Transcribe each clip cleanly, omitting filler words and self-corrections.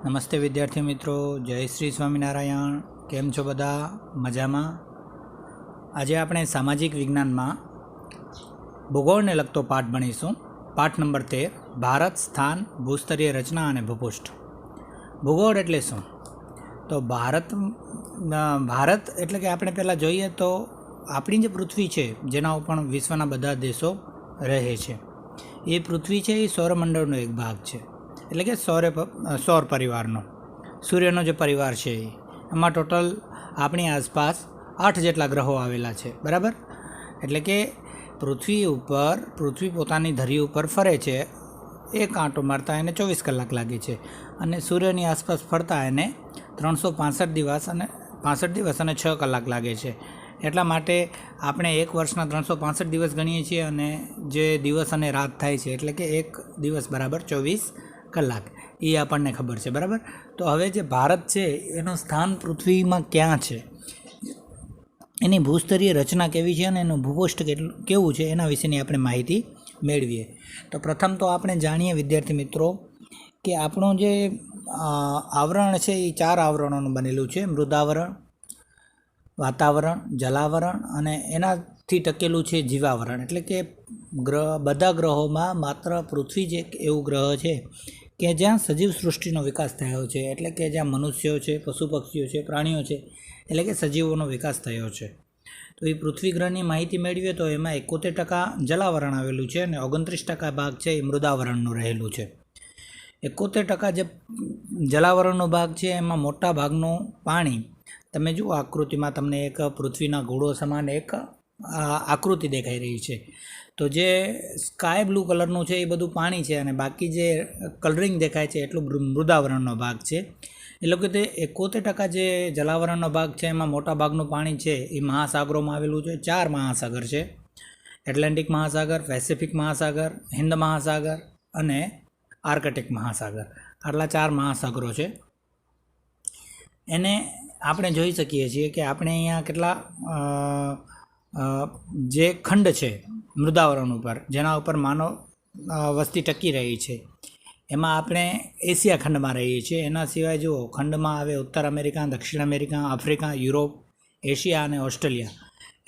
નમસ્તે વિદ્યાર્થી મિત્રો, જય શ્રી સ્વામિનારાયણ. કેમ છો બધા? મજામાં? આજે આપણે સામાજિક વિજ્ઞાનમાં ભૂગોળને લગતો પાઠ ભણીશું. પાઠ નંબર 13, ભારત, સ્થાન, ભૂસ્તરીય રચના અને ભૂપૃષ્ઠ. ભૂગોળ એટલે શું? તો ભારત એટલે કે આપણે પહેલાં જોઈએ તો આપણી જે પૃથ્વી છે, જેના ઉપર વિશ્વના બધા દેશો રહે છે, એ પૃથ્વી છે એ સૌરમંડળનો એક ભાગ છે. એટલે કે સૌર પરિવારનો, સૂર્યનો જે પરિવાર છે એમાં ટોટલ આપણી આસપાસ 8 જેટલા ગ્રહો આવેલા છે, બરાબર. એટલે કે પૃથ્વી પોતાની ધરી ઉપર ફરે છે. એક આંટો મારતા એને 24 કલાક લાગે છે અને સૂર્યની આસપાસ ફરતા એને 365 દિવસ અને 6 કલાક લાગે છે. એટલા માટે આપણે એક વર્ષના 365 દિવસ ગણીએ છીએ અને જે દિવસ અને રાત થાય છે એટલે કે એક દિવસ બરાબર 24 કલાક, એ આપણને ખબર છે, બરાબર. તો હવે જે ભારત છે એનું સ્થાન પૃથ્વીમાં ક્યાં છે, એની ભૂસ્તરીય રચના કેવી છે અને એનું ભૂપૃષ્ઠ કેવું છે, એના વિશેની આપણે માહિતી મેળવીએ. તો પ્રથમ તો આપણે જાણીએ વિદ્યાર્થી મિત્રો કે આપણું જે આવરણ છે એ 4 આવરણોનું બનેલું છે: મૃદાવરણ, વાતાવરણ, જલાવરણ અને એનાથી ટકેલું છે જીવાવરણ. એટલે કે બધા ગ્રહોમાં માત્ર પૃથ્વી જ એક એવું ગ્રહ છે કે જ્યાં સજીવ સૃષ્ટિનો વિકાસ થયો છે. એટલે કે જ્યાં મનુષ્યો છે, પશુ પક્ષીઓ છે, પ્રાણીઓ છે, એટલે કે સજીવોનો વિકાસ થયો છે. તો એ પૃથ્વી ગ્રહની માહિતી મેળવીએ તો એમાં 71% જલાવરણ આવેલું છે અને 29% ભાગ છે એ મૃદાવરણનું રહેલું છે. 71% જે જલાવરણનો ભાગ છે એમાં મોટા ભાગનું પાણી, તમે જુઓ આકૃતિમાં તમને એક પૃથ્વીના ગોળો સમાન એક આકૃતિ દેખાઈ રહી છે. તો જે સ્કાય બ્લુ કલરનું છે એ બધું પાણી છે અને બાકી જે કલરિંગ દેખાય છે એટલું મૃદાવરણનો ભાગ છે. એટલે કે તે 71% જે જલાવરણનો ભાગ છે એમાં મોટા ભાગનું પાણી છે એ મહાસાગરોમાં આવેલું છે. 4 મહાસાગર છે: એટલાન્ટિક મહાસાગર, પેસિફિક મહાસાગર, હિન્દ મહાસાગર અને આર્કટિક મહાસાગર. આટલા 4 મહાસાગરો છે. એને આપણે જોઈ શકીએ છીએ કે આપણે અહીંયા કેટલા જે ખંડ છે મૃદાવરણ ઉપર, જેના ઉપર માનવ વસ્તી ટકી રહી છે, એમાં આપણે એશિયા ખંડમાં રહીએ છીએ. એના સિવાય જુઓ, ખંડમાં આવે ઉત્તર અમેરિકા, દક્ષિણ અમેરિકા, આફ્રિકા, યુરોપ, એશિયા અને ઓસ્ટ્રેલિયા.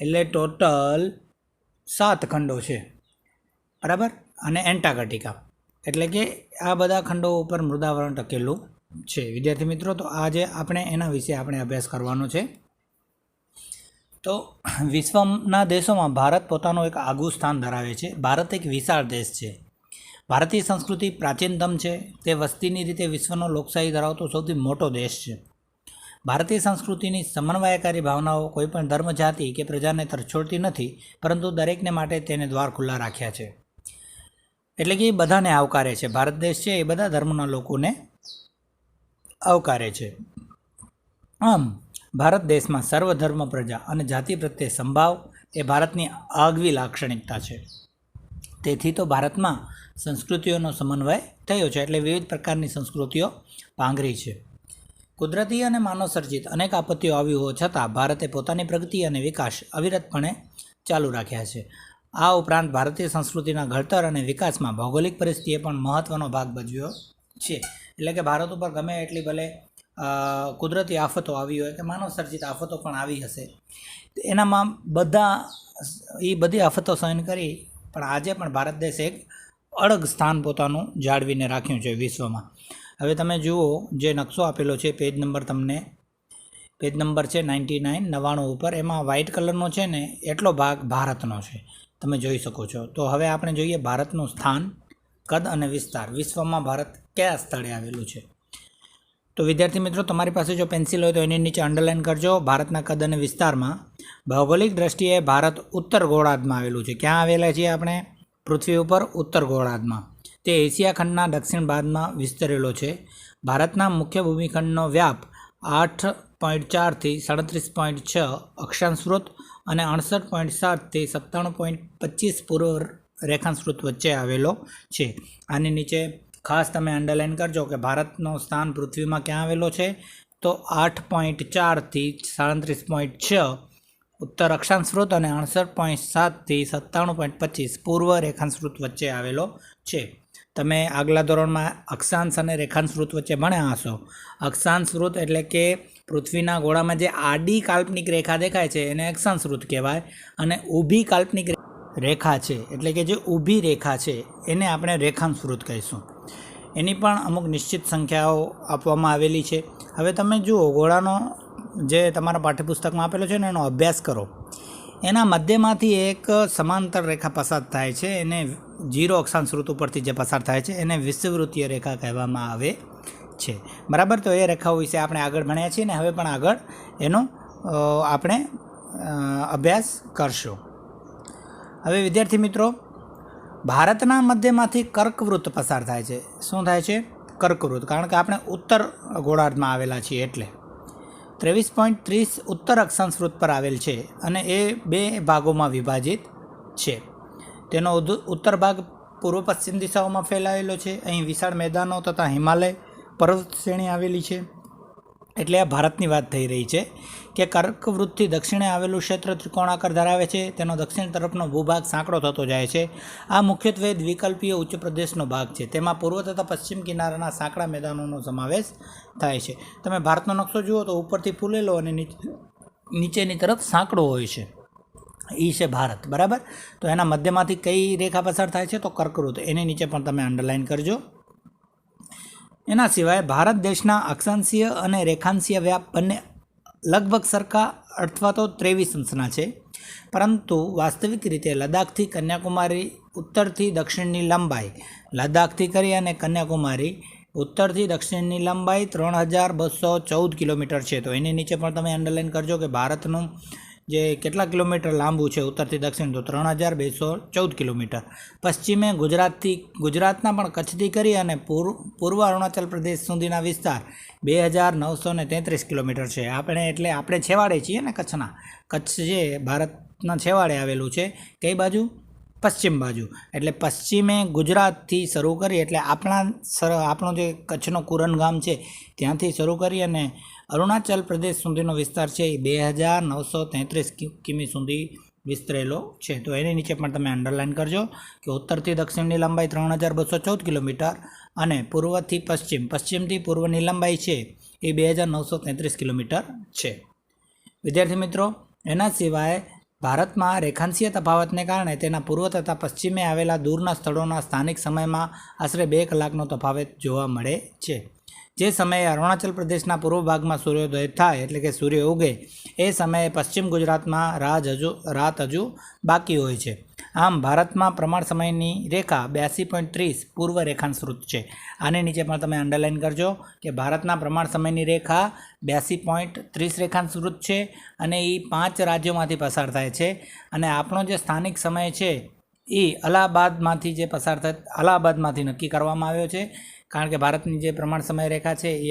એટલે ટોટલ 7 ખંડો છે, બરાબર. અને એન્ટાર્કટિકા. એટલે કે આ બધા ખંડો ઉપર મૃદાવરણ ટકેલું છે. વિદ્યાર્થી મિત્રો, તો આજે આપણે એના વિશે આપણે અભ્યાસ કરવાનો છે. તો વિશ્વના દેશોમાં ભારત પોતાનું એક આગવું સ્થાન ધરાવે છે. ભારત એક વિશાળ દેશ છે. ભારતીય સંસ્કૃતિ પ્રાચીનતમ છે. તે વસ્તીની રીતે વિશ્વનો લોકશાહી ધરાવતો સૌથી મોટો દેશ છે. ભારતીય સંસ્કૃતિની સમન્વયકારી ભાવનાઓ કોઈપણ ધર્મ, જાતિ કે પ્રજાને તરછોડતી નથી, પરંતુ દરેકને માટે તેને દ્વાર ખુલ્લા રાખ્યા છે. એટલે કે એ બધાને આવકારે છે. ભારત દેશ છે એ બધા ધર્મના લોકોને આવકારે છે. આમ ભારત દેશમાં સર્વધર્મ, પ્રજા અને જાતિ પ્રત્યે સંભાવ એ ભારતની આગવી લાક્ષણિકતા છે. તેથી તો ભારતમાં સંસ્કૃતિઓનો સમન્વય થયો છે. એટલે વિવિધ પ્રકારની સંસ્કૃતિઓ પાંગરી છે. કુદરતી અને માનવસર્જિત અનેક આપત્તિઓ આવી હોવા છતાં ભારતે પોતાની પ્રગતિ અને વિકાસ અવિરતપણે ચાલુ રાખ્યા છે. આ ઉપરાંત ભારતીય સંસ્કૃતિના ઘડતર અને વિકાસમાં ભૌગોલિક પરિસ્થિતિએ પણ મહત્ત્વનો ભાગ ભજવ્યો છે. એટલે કે ભારત ઉપર ગમે એટલી ભલે કુદરતી આફતો આવી હોય કે માનવસર્જિત આફતો પણ આવી હશે, એનામાં એ બધી આફતો સહન કરી પણ આજે પણ ભારત દેશ એક અળગ સ્થાન પોતાનું જાળવીને રાખ્યું છે વિશ્વમાં. હવે તમે જુઓ, જે નકશો આપેલો છે, પેજ નંબર છે 99 ઉપર, એમાં વ્હાઇટ કલરનો છે ને એટલો ભાગ ભારતનો છે, તમે જોઈ શકો છો. તો હવે આપણે જોઈએ ભારતનું સ્થાન, કદ અને વિસ્તાર. વિશ્વમાં ભારત કયા સ્થળે આવેલું છે? તો વિદ્યાર્થી મિત્રો, તમારી પાસે જો પેન્સિલ હોય તો એની નીચે અંડરલાઇન કરજો. ભારતના કદ અને વિસ્તારમાં ભૌગોલિક દ્રષ્ટિએ ભારત ઉત્તર ગોળાર્ધમાં આવેલું છે. ક્યાં આવેલા છીએ આપણે? પૃથ્વી ઉપર ઉત્તર ગોળાર્ધમાં. તે એશિયા ખંડના દક્ષિણ ભાગમાં વિસ્તરેલો છે. ભારતના મુખ્ય ભૂમિખંડનો વ્યાપ 8.4 થી 37.6 અક્ષાંશ વૃત્ત અને 68.7 થી 97.25 પૂર્વ રેખાંશ વૃત્ત વચ્ચે આવેલો છે. આની નીચે ખાસ તમે અંડરલાઇન કરજો કે ભારતનું સ્થાન પૃથ્વીમાં ક્યાં આવેલો છે? તો 8.4 થી 37.6 ઉત્તર અક્ષાંશ વૃત્ત અને 68.7 થી 97.25 પૂર્વ રેખાંશ વૃત્ત વચ્ચે આવેલો છે. તમે આગલા ધોરણમાં અક્ષાંશ અને રેખાંશ વૃત્ત વચ્ચે ભણ્યા હશો. અક્ષાંશ વૃત્ત એટલે કે પૃથ્વીના ગોળામાં જે આડી કાલ્પનિક રેખા દેખાય છે એને અક્ષાંશ વૃત્ત કહેવાય, અને ઊભી કાલ્પનિક રેખા છે એટલે કે જે ઊભી રેખા છે એને આપણે રેખાંશ વૃત્ત કહીશું. એની પણ અમુક નિશ્ચિત સંખ્યાઓ આપવામાં આવેલી છે. હવે તમે જુઓ, ગોળાનો જે તમારા પાઠ્યપુસ્તકમાં આપેલો છે ને એનો અભ્યાસ કરો. એના મધ્યમાંથી એક સમાંતર રેખા પસાર થાય છે, એને 0 અક્ષાંશ વૃત્ત ઉપરથી જે પસાર થાય છે એને વિષુવવૃત્તીય રેખા કહેવામાં આવે છે. બરાબર, તો એ રેખાઓ વિશે આપણે આગળ ભણ્યા છીએ ને હવે પણ આગળ એનો આપણે અભ્યાસ કરશું. હવે વિદ્યાર્થી મિત્રો, ભારતના મધ્યમાંથી કર્કવૃત્ત પસાર થાય છે. શું થાય છે? કર્કવૃત્ત, કારણ કે આપણે ઉત્તર ગોળાર્ધમાં આવેલા છીએ એટલે 23.30 ઉત્તર અક્ષાંશ વૃત્ત પર આવેલ છે અને એ 2 ભાગોમાં વિભાજિત છે. તેનો ઉત્તર ભાગ પૂર્વ પશ્ચિમ દિશાઓમાં ફેલાયેલો છે. અહીં વિશાળ મેદાનો તથા હિમાલય પર્વત શ્રેણી આવેલી છે. એટલે આ ભારતની વાત થઈ રહી છે કે કર્કવૃત્તથી દક્ષિણે આવેલું ક્ષેત્ર ત્રિકોણાકાર ધરાવે છે. તેનો દક્ષિણ તરફનો ભૂભાગ સાંકડો થતો જાય છે. આ મુખ્યત્વે દ્વિકલ્પીય ઉચ્ચ પ્રદેશનો ભાગ છે. તેમાં પૂર્વ તથા પશ્ચિમ કિનારાના સાંકડા મેદાનોનો સમાવેશ થાય છે. તમે ભારતનો નકશો જુઓ તો ઉપરથી ફૂલેલો અને નીચેની તરફ સાંકડો હોય છે. એ છે ભારત. બરાબર, તો એના મધ્યમાંથી કઈ રેખા પસાર થાય છે? તો કર્કવૃત્ત. એની નીચે પણ તમે અંડરલાઇન કરજો. એના સિવાય ભારત દેશના અક્ષાંશીય અને રેખાંશીય વ્યાપ બંને લગભગ સરખા અથવા તો 23 અંશના છે, પરંતુ વાસ્તવિક રીતે લદ્દાખથી કન્યાકુમારી ઉત્તરથી દક્ષિણની લંબાઈ, લદ્દાખથી કરી અને કન્યાકુમારી ઉત્તરથી દક્ષિણની લંબાઈ 3214 કિલોમીટર છે. તો એની નીચે પણ તમે અંડરલાઇન કરજો કે ભારતનું જે કેટલા કિલોમીટર લાંબુ છે ઉત્તરથી દક્ષિણ, તો 3214 કિલોમીટર. પશ્ચિમે ગુજરાતના પણ કચ્છથી કરી અને પૂર્વ અરુણાચલ પ્રદેશ સુધીના વિસ્તાર 2933 કિલોમીટર છે. આપણે છેવાડે છીએ ને કચ્છના. કચ્છ જે ભારતના છેવાડે આવેલું છે, કઈ બાજુ? પશ્ચિમ બાજુ. એટલે પશ્ચિમે ગુજરાતથી શરૂ કરી એટલે આપણો જે કચ્છનો કુરન ગામ છે ત્યાંથી શરૂ કરી અને અરુણાચલ પ્રદેશ સુધીનો વિસ્તાર છે એ 2933 કિમી સુધી વિસ્તરેલો છે. તો એની નીચે પણ તમે અંડરલાઇન કરજો કે ઉત્તરથી દક્ષિણની લંબાઈ 3214 કિલોમીટર અને પૂર્વથી પશ્ચિમથી પૂર્વની લંબાઈ છે એ 2933 કિલોમીટર છે. વિદ્યાર્થી મિત્રો, એના સિવાય ભારતમાં રેખાંશીય તફાવતને કારણે તેના પૂર્વ તથા પશ્ચિમે આવેલા દૂરના સ્થળોના સ્થાનિક સમયમાં આશરે 2 કલાકનો તફાવત જોવા મળે છે. જે સમયે અરુણાચલ પ્રદેશના પૂર્વ ભાગમાં સૂર્યોદય થાય એટલે કે સૂર્ય ઉગે એ સમયે પશ્ચિમ ગુજરાતમાં રાત હજુ બાકી હોય છે. આમ ભારતમાં પ્રમાણ સમયની રેખા 82.30 પૂર્વ રેખાંશ વૃત્ત છે. આની નીચે પણ તમે અંડરલાઇન કરજો કે ભારતના પ્રમાણ સમયની રેખા 82.30 રેખાંશ વૃત્ત છે અને એ 5 રાજ્યોમાંથી પસાર થાય છે. અને આપણો જે સ્થાનિક સમય છે એ અલ્હાબાદમાંથી નક્કી કરવામાં આવ્યો છે, કારણ કે ભારતની જે પ્રમાણ સમય રેખા છે એ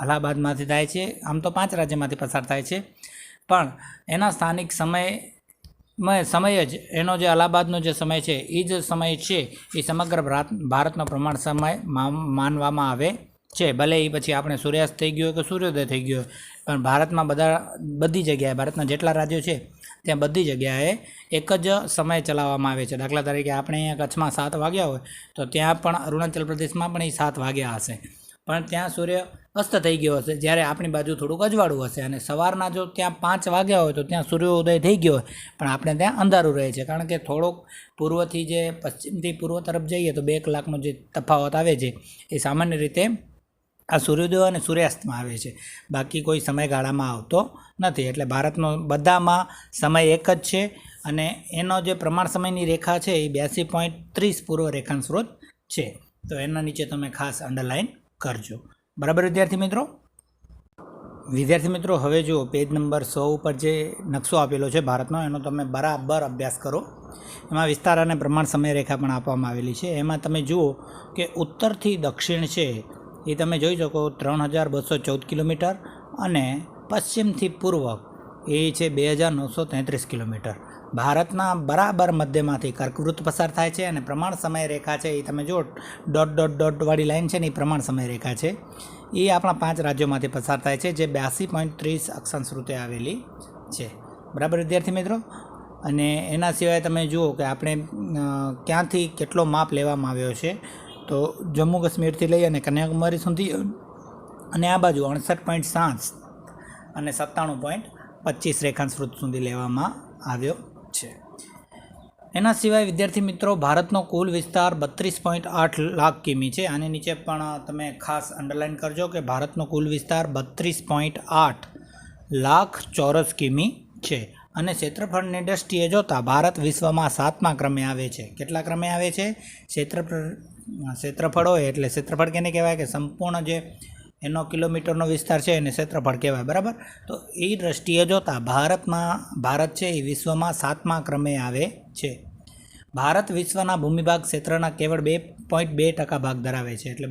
અલ્હાબાદમાંથી થાય છે. આમ તો 5 રાજ્યમાંથી પસાર થાય છે, પણ એના સ્થાનિક સમય જ એનો જે અલ્હાબાદનો જે સમય છે એ જ સમય છે એ સમગ્ર ભારતનો પ્રમાણ સમય માનવામાં આવે છે. ભલે એ પછી આપણે સૂર્યાસ્ત થઈ ગયો કે સૂર્યોદય થઈ ગયો, પણ ભારતમાં બધી જગ્યાએ, ભારતના જેટલા રાજ્યો છે ત્યાં બધી જગ્યાએ એક જ સમય ચલાવવામાં આવે છે. દાખલા તરીકે આપણે અહીંયા કચ્છમાં 7 વાગ્યા હોય તો ત્યાં પણ અરુણાચલ પ્રદેશમાં પણ એ 7 વાગ્યા હશે, પણ ત્યાં સૂર્ય અસ્ત થઈ ગયો હશે, જ્યારે આપણી બાજુ થોડુંક અજવાળું હશે. અને સવારના જો ત્યાં 5 વાગ્યા હોય તો ત્યાં સૂર્યોદય થઈ ગયો હોય, પણ આપણે ત્યાં અંધારું રહે છે, કારણ કે થોડોક પૂર્વથી જે પશ્ચિમથી પૂર્વ તરફ જઈએ તો 2 કલાકનો જે તફાવત આવે છે એ સામાન્ય રીતે આ સૂર્યોદય અને સૂર્યાસ્તમાં આવે છે, બાકી કોઈ સમયગાળામાં આવતો નથી. એટલે ભારતનો બધામાં સમય એક જ છે અને એનો જે પ્રમાણ સમયની રેખા છે એ 82.30 પૂર્વ રેખાંશ વૃત્ત છે. તો એના નીચે તમે ખાસ અંડરલાઇન કરજો. બરાબર વિદ્યાર્થી મિત્રો, હવે જુઓ પેજ નંબર 100 ઉપર જે નકશો આપેલો છે ભારતનો, એનો તમે બરાબર અભ્યાસ કરો. એમાં વિસ્તાર અને પ્રમાણ સમય રેખા પણ આપવામાં આવેલી છે. એમાં તમે જુઓ કે ઉત્તરથી દક્ષિણ છે એ તમે જોઈ શકો 3214 કિલોમીટર અને પશ્ચિમથી પૂર્વ એ છે 2933 કિલોમીટર. ભારતના બરાબર મધ્યમાંથી કર્કવૃત્ત પસાર થાય છે અને પ્રમાણ સમય રેખા છે એ તમે જુઓ ડોટ વાળી લાઈન છે ને એ પ્રમાણ સમય રેખા છે. એ આપણા 5 રાજ્યોમાંથી પસાર થાય છે, જે 82.30 અક્ષાંશ વૃત્તે આવેલી છે. બરાબર વિદ્યાર્થી મિત્રો, અને એના સિવાય તમે જુઓ કે આપણે ક્યાંથી કેટલો માપ લેવામાં આવ્યો છે. તો જમ્મુ કાશ્મીરથી લઈ અને કન્યાકુમારી સુધી, અને આ બાજુ 68.7 અને 97.25 રેખાંશ વૃત્ત સુધી લેવામાં આવ્યો છે. એના સિવાય વિદ્યાર્થી મિત્રો ભારતનો કુલ વિસ્તાર 32.8 લાખ કિમી છે. આની નીચે પણ તમે ખાસ અંડરલાઇન કરજો કે ભારતનો કુલ વિસ્તાર 32.8 લાખ ચોરસ કિમી છે. અને ક્ષેત્રફળની દ્રષ્ટિએ જોતાં ભારત વિશ્વમાં 7મા ક્રમે આવે છે. કેટલા ક્રમે આવે છે? ક્ષેત્રફળ હોય એટલે ક્ષેત્રફળ કેને કહેવાય કે સંપૂર્ણ જે એનો કિલોમીટરનો વિસ્તાર છે એને ક્ષેત્રફળ કહેવાય, બરાબર. તો એ દ્રષ્ટિએ જોતાં ભારત છે એ વિશ્વમાં 7મા ક્રમે આવે છે. ભારત વિશ્વના ભૂમિભાગ ક્ષેત્રના કેવળ 2.2% ભાગ ધરાવે છે. એટલે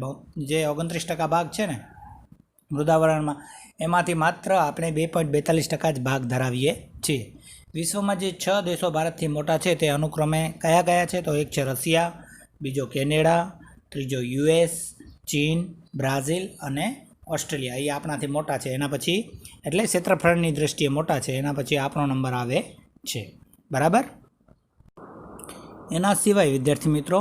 જે 29% ભાગ છે ને મૃદાવરણમાં, એમાંથી માત્ર આપણે 2.42% જ ભાગ ધરાવીએ છીએ. વિશ્વમાં જે 6 દેશો ભારતથી મોટા છે તે અનુક્રમે કયા છે? તો એક છે રશિયા, બીજો કેનેડા, ત્રીજો US, ચીન, બ્રાઝિલ અને ઓસ્ટ્રેલિયા. એ આપણાથી મોટા છે. એના પછી એટલે ક્ષેત્રફળની દ્રષ્ટિએ મોટા છે. એના પછી આપણો નંબર આવે છે, બરાબર. એના સિવાય વિદ્યાર્થી મિત્રો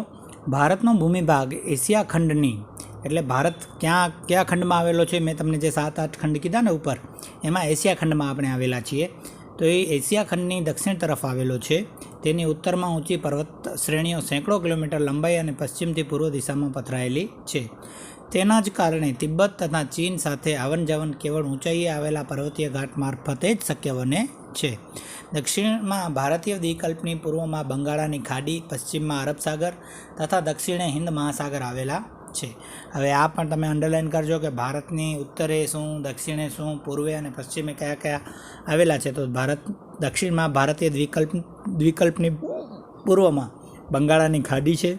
ભારતનો ભૂમિભાગ એશિયા ખંડની, એટલે ભારત કયા ખંડમાં આવેલો છે? મેં તમને જે 7-8 ખંડ કીધા ને ઉપર, એમાં એશિયા ખંડમાં આપણે આવેલા છીએ. તો એ એશિયા ખંડની દક્ષિણ તરફ આવેલો છે. તેની ઉત્તરમાં ઊંચી પર્વત શ્રેણીઓ સેંકડો કિલોમીટર લંબાઈ અને પશ્ચિમથી પૂર્વ દિશામાં પથરાયેલી છે. તેના જ કારણે તિબ્બત તથા ચીન સાથે આવન જાવન કેવળ ઊંચાઈએ આવેલા પર્વતીય ઘાટ મારફતે જ શક્ય બને છે. દક્ષિણમાં ભારતીય દ્વીપકલ્પની, પૂર્વમાં બંગાળાની ખાડી, પશ્ચિમમાં અરબ સાગર તથા દક્ષિણે હિન્દ મહાસાગર આવેલા છે. હવે આ પણ તમે અંડરલાઇન કરજો કે ભારતની ઉત્તરે શું, દક્ષિણે શું, પૂર્વે અને પશ્ચિમે કયા આવેલા છે. તો દક્ષિણમાં ભારતીય દ્વીપકલ્પની, પૂર્વમાં બંગાળાની ખાડી છે,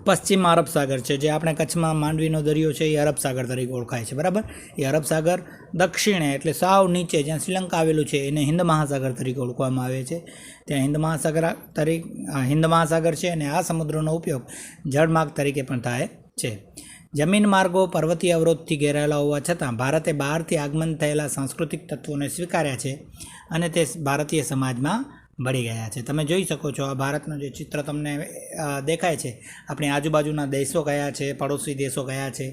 પશ્ચિમમાં અરબ સાગર છે. જે આપણે કચ્છમાં માંડવીનો દરિયો છે એ અરબ સાગર તરીકે ઓળખાય છે, બરાબર. એ અરબ સાગર દક્ષિણે એટલે સાવ નીચે જ્યાં શ્રીલંકા આવેલું છે એને હિન્દ મહાસાગર તરીકે ઓળખવામાં આવે છે. ત્યાં હિન્દ મહાસાગર છે અને આ સમુદ્રનો ઉપયોગ જળમાર્ગ તરીકે પણ થાય છે. જમીન માર્ગો પર્વતીય અવરોધથી ઘેરાયેલા હોવા છતાં ભારતે બહારથી આગમન થયેલા સાંસ્કૃતિક તત્વોને સ્વીકાર્યા છે અને તે ભારતીય સમાજમાં ભળી ગયા છે. તમે જોઈ શકો છો આ ભારતનું જે ચિત્ર તમને દેખાય છે, આપણી આજુબાજુના દેશો કયા છે, પડોશી દેશો કયા છે,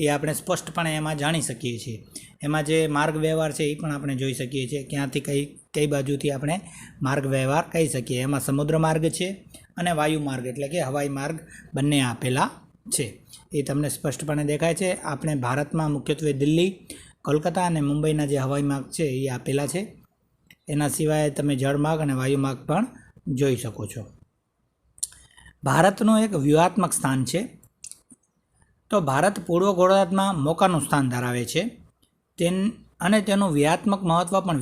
એ આપણે સ્પષ્ટપણે એમાં જાણી શકીએ છીએ. એમાં જે માર્ગ વ્યવહાર છે એ પણ આપણે જોઈ શકીએ છીએ, ક્યાંથી કઈ બાજુથી આપણે માર્ગ વ્યવહાર કહી શકીએ. એમાં સમુદ્ર માર્ગ છે અને વાયુ માર્ગ એટલે કે હવાઈ માર્ગ બંને આપેલા છે. એ તમને સ્પષ્ટપણે દેખાય છે. આપણે ભારતમાં મુખ્યત્વે દિલ્હી, કોલકાતા અને મુંબઈના જે હવાઈ માર્ગ છે એ આપેલા છે. એના સિવાય તમે જળમાર્ગ અને વાયુમાર્ગ પણ જોઈ શકો છો. ભારતનું એક વ્યૂહાત્મક સ્થાન છે. તો ભારત પૂર્વ ગોળાર્ધમાં મોકાનું સ્થાન ધરાવે છે અને તેનું વ્યૂહાત્મક મહત્ત્વ પણ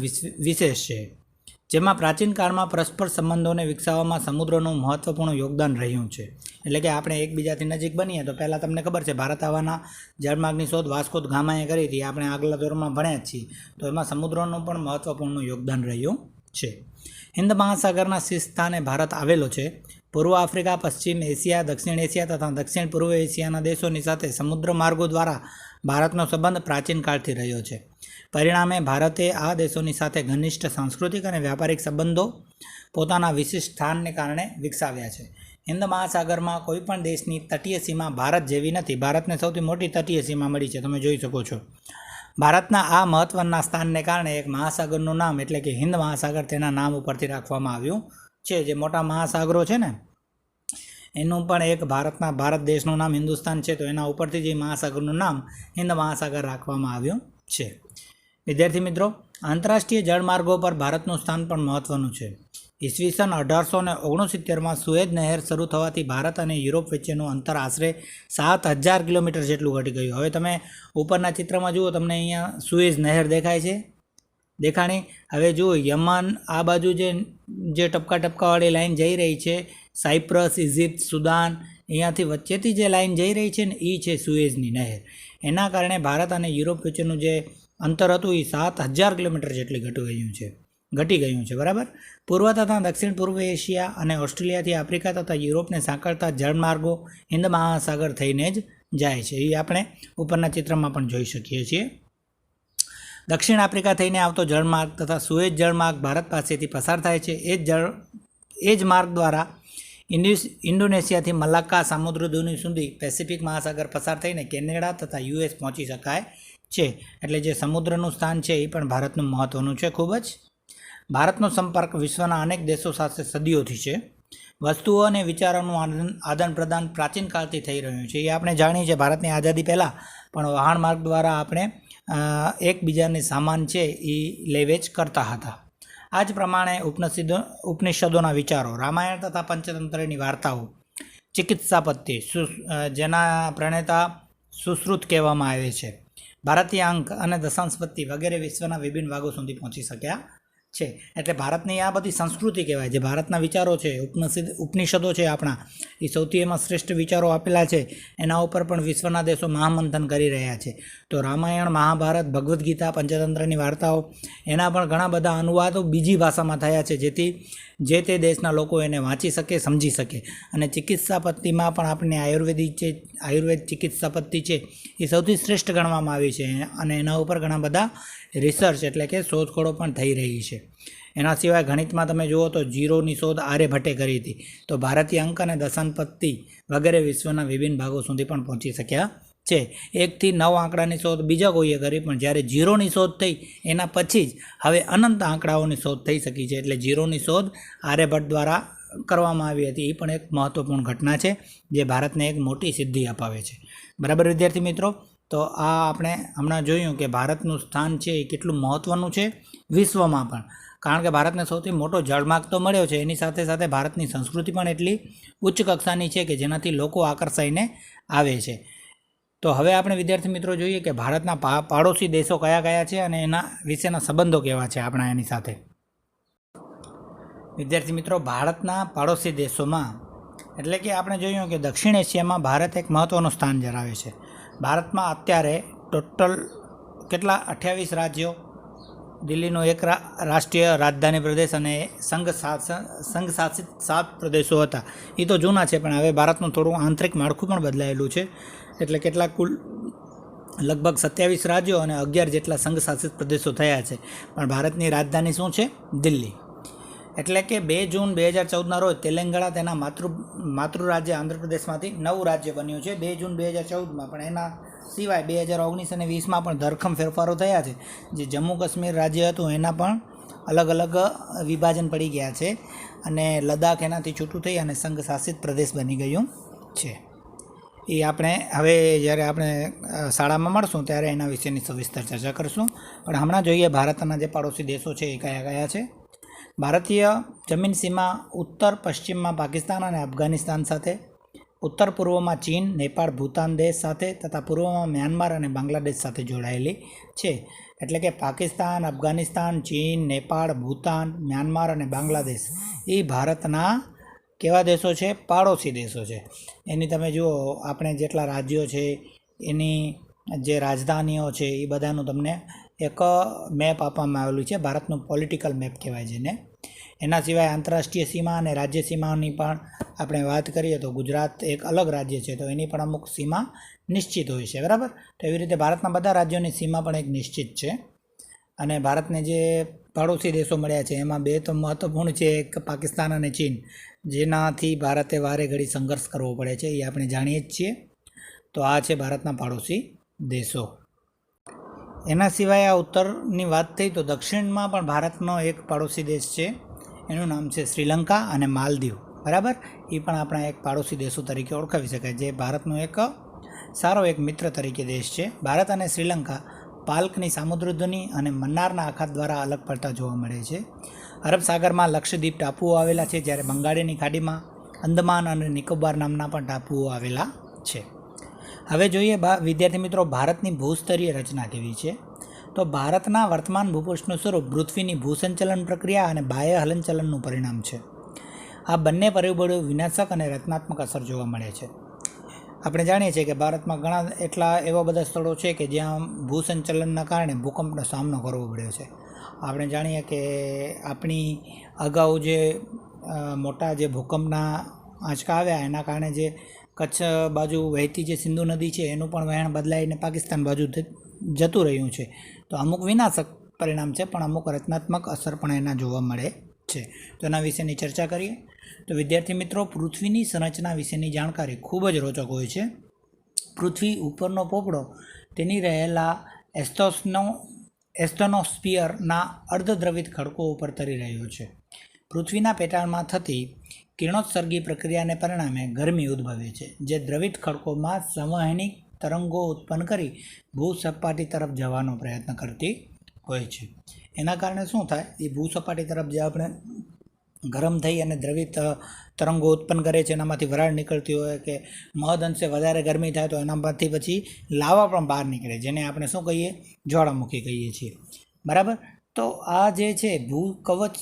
વિશેષ છે, જેમાં પ્રાચીન કાળમાં પરસ્પર સંબંધોને વિકસાવવામાં સમુદ્રનું મહત્ત્વપૂર્ણ યોગદાન રહ્યું છે. એટલે કે આપણે એકબીજાથી નજીક બનીએ તો પહેલાં તમને ખબર છે ભારત આવવાના જળમાર્ગની શોધ વાસ્કો દ ગામાએ કરી હતી, આપણે આગલા ધોરણમાં ભણ્યા જ છીએ. તો એમાં સમુદ્રનું પણ મહત્ત્વપૂર્ણ યોગદાન રહ્યું છે. હિન્દ મહાસાગરના શીર્ષ સ્થાને ભારત આવેલો છે. પૂર્વ આફ્રિકા, પશ્ચિમ એશિયા, દક્ષિણ એશિયા તથા દક્ષિણ પૂર્વ એશિયાના દેશોની સાથે સમુદ્ર માર્ગો દ્વારા ભારતનો સંબંધ પ્રાચીન કાળથી રહ્યો છે. પરિણામે ભારતે આ દેશોની સાથે ઘનિષ્ઠ સાંસ્કૃતિક અને વ્યાપારિક સંબંધો પોતાના વિશિષ્ટ સ્થાનને કારણે વિકસાવ્યા છે. હિન્દ મહાસાગરમાં કોઈપણ દેશની તટીય સીમા ભારત જેવી નથી. ભારતને સૌથી મોટી તટીય સીમા મળી છે, તમે જોઈ શકો છો. ભારતના આ મહત્ત્વના સ્થાનને કારણે એક મહાસાગરનું નામ એટલે કે હિન્દ મહાસાગર તેના નામ ઉપરથી રાખવામાં આવ્યું છે. જે મોટા મહાસાગરો છે ને એનું પણ એક ભારત દેશનું નામ હિન્દુસ્તાન છે, તો એના ઉપરથી જે મહાસાગરનું નામ હિન્દ મહાસાગર રાખવામાં આવ્યું છે. વિદ્યાર્થી મિત્રો, આંતરરાષ્ટ્રીય જળમાર્ગો પર ભારતનું સ્થાન પણ મહત્ત્વનું છે. ઈસવીસન 1869માં સુએઝ નહેર શરૂ થવાથી ભારત અને યુરોપ વચ્ચેનું અંતર આશરે 7000 કિલોમીટર જેટલું ઘટી ગયું. હવે તમે ઉપરના ચિત્રમાં જુઓ, તમને અહીંયા સુએઝ નહેર દેખાય છે, દેખાણી. હવે જુઓ યમન આ બાજુ જે ટપકાવાળી લાઈન જઈ રહી છે, સાયપ્રસ, ઇજિપ્ત, સુદાન, અહીંયાથી વચ્ચેથી જે લાઈન જઈ રહી છે ને એ છે સુએઝની નહેર. એના કારણે ભારત અને યુરોપ વચ્ચેનું જે અંતર હતું એ 7000 કિલોમીટર જેટલી ઘટી ગયું છે, બરાબર. પૂર્વ તથા દક્ષિણ પૂર્વ એશિયા અને ઓસ્ટ્રેલિયાથી આફ્રિકા તથા યુરોપને સાંકળતા જળમાર્ગો હિન્દ મહાસાગર થઈને જ જાય છે. એ આપણે ઉપરના ચિત્રમાં પણ જોઈ શકીએ છીએ. દક્ષિણ આફ્રિકા થઈને આવતો જળમાર્ગ તથા સુએઝ જળમાર્ગ ભારત પાસેથી પસાર થાય છે. એ જ માર્ગ દ્વારા ઇન્ડોનેશિયાથી મલાક્કા સામુદ્રધુની સુધી પેસિફિક મહાસાગર પસાર થઈને કેનેડા તથા યુએસ પહોંચી શકાય છે. એટલે જે સમુદ્રનું સ્થાન છે એ પણ ભારતનું મહત્ત્વનું છે ખૂબ જ. ભારતનો સંપર્ક વિશ્વના અનેક દેશો સાથે સદીઓથી છે. વસ્તુઓ અને વિચારોનું આદાન પ્રદાન પ્રાચીન કાળથી થઈ રહ્યું છે. એ આપણે જાણીએ છીએ ભારતની આઝાદી પહેલાં પણ વહાણ માર્ગ દ્વારા આપણે એકબીજાની સામાન છે એ લેવેચ કરતા હતા. આ જ પ્રમાણે ઉપનિષદોના વિચારો, રામાયણ તથા પંચતંત્રની વાર્તાઓ, ચિકિત્સા પદ્ધતિ જેના પ્રણેતા સુશ્રુત કહેવામાં આવે છે, ભારતીય અંક અને દશાંશ પદ્ધતિ વગેરે વિશ્વના વિભિન્ન ભાગો સુધી પહોંચી શક્યા છે. એટલે ભારતની આ બધી સંસ્કૃતિ કહેવાય. જે ભારતના વિચારો છે, ઉપનિષદો છે આપણા, એ સૌથી એમાં શ્રેષ્ઠ વિચારો આપેલા છે. એના ઉપર પણ વિશ્વના દેશો મહામંથન કરી રહ્યા છે. તો રામાયણ, મહાભારત, ભગવદ્ ગીતા, પંચતંત્રની વાર્તાઓ, એના પણ ઘણા બધા અનુવાદો બીજી ભાષામાં થયા છે, જેથી જે તે દેશના લોકો એને વાંચી શકે, સમજી શકે. અને ચિકિત્સા પદ્ધતિમાં પણ આપણે આયુર્વેદ ચિકિત્સા પદ્ધતિ છે એ સૌથી શ્રેષ્ઠ ગણવામાં આવી છે. અને એના ઉપર ઘણા બધા રિસર્ચ એટલે કે શોધખોળો પણ થઈ રહી છે. એના સિવાય ગણિતમાં તમે જુઓ તો જીરોની શોધ આર્યભટ્ટે કરી હતી. તો ભારતીય અંક અને દશાંશ પદ્ધતિ વગેરે વિશ્વના વિભિન્ન ભાગો સુધી પણ પહોંચી શક્યા છે. 1 થી 9 આંકડાની શોધ બીજા કોઈએ કરી, પણ જ્યારે જીરોની શોધ થઈ એના પછી જ હવે અનંત આંકડાઓની શોધ થઈ શકી છે. એટલે જીરોની શોધ આર્યભટ્ટ દ્વારા કરવામાં આવી હતી. એ પણ એક મહત્ત્વપૂર્ણ ઘટના છે જે ભારતને એક મોટી સિદ્ધિ અપાવે છે. બરાબર વિદ્યાર્થી મિત્રો, તો આ આપણે હમણાં જોયું કે ભારતનું સ્થાન છે એ કેટલું મહત્ત્વનું છે વિશ્વમાં પણ. કારણ કે ભારતને સૌથી મોટો જળમાર્ગ તો મળ્યો છે, એની સાથે સાથે ભારતની સંસ્કૃતિ પણ એટલી ઉચ્ચ કક્ષાની છે કે જેનાથી લોકો આકર્ષાઈને આવે છે. તો હવે આપણે વિદ્યાર્થી મિત્રો જોઈએ કે ભારતના પાડોશી દેશો કયા કયા છે અને એના વિશેના સંબંધો કેવા છે આપણા એની સાથે. વિદ્યાર્થી મિત્રો, ભારતના પાડોશી દેશોમાં એટલે કે આપણે જોયું કે દક્ષિણ એશિયામાં ભારત એક મહત્ત્વનું સ્થાન ધરાવે છે. ભારતમાં અત્યારે ટોટલ કેટલા 28 રાજ્યો, દિલ્હીનો એક રાષ્ટ્રીય રાજધાની પ્રદેશ અને સંઘ શાસિત 7 પ્રદેશો હતા. એ તો જૂના છે, પણ હવે ભારતનું થોડું આંતરિક માળખું પણ બદલાયેલું છે. એટલે કેટલાક કુલ લગભગ 27 રાજ્યો અને 11 જેટલા સંઘ શાસિત પ્રદેશો થયા છે. પણ ભારતની રાજધાની શું છે? દિલ્હી. એટલે કે 2 જૂન 2014ના રોજ તેલંગાણા તેના માતૃ રાજ્ય આંધ્રપ્રદેશમાંથી નવું રાજ્ય બન્યું છે 2 જૂન 2014માં. પણ એના સિવાય 2019 અને 20માં પણ ધરખમ ફેરફારો થયા છે. જે જમ્મુ કાશ્મીર રાજ્ય હતું એના પણ અલગ અલગ વિભાજન પડી ગયા છે અને લદ્દાખ એનાથી છૂટું થઈ અને સંઘ શાસિત પ્રદેશ બની ગયું છે. એ આપણે હવે જ્યારે આપણે શાળામાં મળશું ત્યારે એના વિશેની સવિસ્તર ચર્ચા કરશું. પણ હમણાં જોઈએ ભારતના જે પાડોશી દેશો છે એ કયા કયા છે. ભારતીય જમીન સીમા ઉત્તર પશ્ચિમમાં પાકિસ્તાન અને અફઘાનિસ્તાન સાથે, ઉત્તર પૂર્વમાં ચીન, નેપાળ, ભૂતાન દેશ સાથે તથા પૂર્વમાં મ્યાનમાર અને બાંગ્લાદેશ સાથે જોડાયેલી છે. એટલે કે પાકિસ્તાન, અફઘાનિસ્તાન, ચીન, નેપાળ, ભૂતાન, મ્યાનમાર અને બાંગ્લાદેશ એ ભારતના કેવા દેશો છે? પાડોશી દેશો છે. એની તમે જુઓ આપણે જેટલા રાજ્યો છે એની જે રાજધાનીઓ છે એ બધાનું તમને એક મેપ આપવામાં આવેલું છે. ભારતનું પોલિટિકલ મેપ કહેવાય જેને. એના સિવાય આંતરરાષ્ટ્રીય સીમા અને રાજ્ય સીમાની પણ આપણે વાત કરીએ તો ગુજરાત એક અલગ રાજ્ય છે, તો એની પણ અમુક સીમા નિશ્ચિત હોય છે. બરાબર. તો એવી રીતે ભારતના બધા રાજ્યોની સીમા પણ એક નિશ્ચિત છે. અને ભારતને જે પાડોશી દેશો મળ્યા છે એમાં 2 તો મહત્ત્વપૂર્ણ છે, એક પાકિસ્તાન અને ચીન, જેનાથી ભારતે વારે ઘડી સંઘર્ષ કરવો પડે છે, એ આપણે જાણીએ જ છીએ. તો આ છે ભારતના પાડોશી દેશો. એના સિવાય આ ઉત્તરની વાત થઈ તો દક્ષિણમાં પણ ભારતનો એક પાડોશી દેશ છે, એનું નામ છે શ્રીલંકા અને માલદીવ. બરાબર. એ પણ આપણા એક પાડોશી દેશો તરીકે ઓળખાવી શકાય, જે ભારતનો એક સારો એક મિત્ર તરીકે દેશ છે. ભારત અને શ્રીલંકા પાલ્કની સામુદ્રધુની અને મન્નારના અખાત દ્વારા અલગ પડતા જોવા મળે છે. અરબ સાગરમાં લક્ષદ્વીપ ટાપુઓ આવેલા છે, જ્યારે બંગાળની ખાડીમાં અંદમાન અને નિકોબાર નામના પણ ટાપુઓ આવેલા છે. હવે જોઈએ વિદ્યાર્થી મિત્રો ભારતની ભૂસ્તરીય રચના કેવી છે. તો ભારતના વર્તમાન ભૂપૃષ્ઠનું સ્વરૂપ પૃથ્વીની ભૂસંચલન પ્રક્રિયા અને બાહ્ય હલનચલનનું પરિણામ છે. આ બંને પરિબળો વિનાશક અને રચનાત્મક અસર જોવા મળે છે. આપણે જાણીએ છીએ કે ભારતમાં ઘણા એટલા એવા બધા સ્થળો છે કે જ્યાં ભૂસંચલનના કારણે ભૂકંપનો સામનો કરવો પડ્યો છે. આપણે જાણીએ કે આપણી અગાઉ જે મોટા જે ભૂકંપના આંચકા આવ્યા એના કારણે જે કચ્છ બાજુ વહેતી જે સિંધુ નદી છે એનું પણ વહેણ બદલાઈને પાકિસ્તાન બાજુ જતું રહ્યું છે. તો અમુક વિનાશક પરિણામ છે, પણ અમુક રચનાત્મક અસર પણ એના જોવા મળે છે. તો એના વિશેની ચર્ચા કરીએ. તો વિદ્યાર્થી મિત્રો, પૃથ્વીની સંરચના વિશેની જાણકારી ખૂબ જ રોચક હોય છે. પૃથ્વી ઉપરનો પોપડો તેની રહેલા એસ્ટોનોસ્ફિયરના અર્ધદ્રવિત ખડકો ઉપર તરી રહ્યો છે. પૃથ્વીના પેટાળમાં થતી કિરણોત્સર્ગી પ્રક્રિયાને પરિણામે ગરમી ઉદ્ભવે છે, જે દ્રવિત ખડકોમાં સંવહનિક તરંગો ઉત્પન્ન કરી ભૂસપાટી તરફ જવાનો પ્રયત્ન કરતી હોય છે. એના કારણે શું થાય, એ ભૂસપાટી તરફ જે આપણે ગરમ થઈ અને દ્રવિત તરંગો ઉત્પન્ન કરે છે, એનામાંથી વરાળ નીકળતી હોય કે મહદ અંશે વધારે ગરમી થાય તો એનામાંથી પછી લાવા પણ બહાર નીકળે, જેને આપણે શું કહીએ, જ્વાળામુખી કહીએ છીએ. બરાબર. તો આ જે છે ભૂકવચ